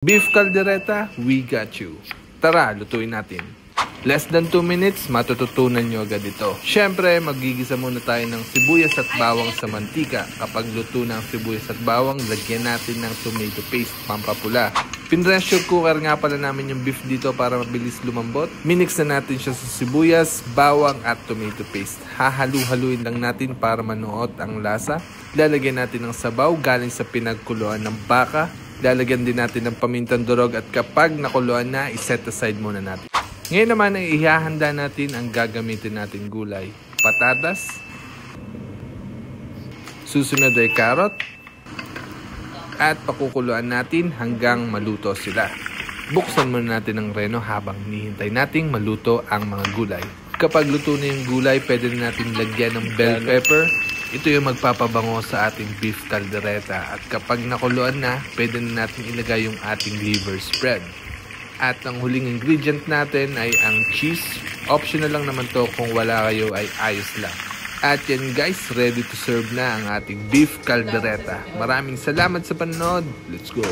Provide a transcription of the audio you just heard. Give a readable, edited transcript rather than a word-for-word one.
Beef caldereta, we got you. Tara, lutuin natin. Less than 2 minutes, matututunan nyo agad ito. Siyempre, magigisa muna tayo ng sibuyas at bawang sa mantika. Kapag luto ng sibuyas at bawang, lagyan natin ng tomato paste, pampapula. Pinressure cooker nga pala namin yung beef dito para mabilis lumambot. Minix na natin siya sa sibuyas, bawang at tomato paste. Hahalu-haluin lang natin para manuot ang lasa. Lalagyan natin ng sabaw galing sa pinagkuluan ng baka. Lalagyan din natin ng pamintang durog at kapag nakuluan na, iset aside muna natin. Ngayon naman ay ihahanda natin ang gagamitin natin gulay. Patatas. Susunod ay carrot. At pakukuluan natin hanggang maluto sila. Buksan muna natin ang reno habang hinihintay nating maluto ang mga gulay. Kapag luto na yung gulay, pwede na natin lagyan ng bell pepper. Ito yung magpapabango sa ating beef caldereta. At kapag nakuluan na, pwede na natin ilagay yung ating liver spread. At ang huling ingredient natin ay ang cheese. Optional lang naman to, kung wala kayo ay ayos lang. At yan guys, ready to serve na ang ating beef caldereta. Maraming salamat sa panonood. Let's go!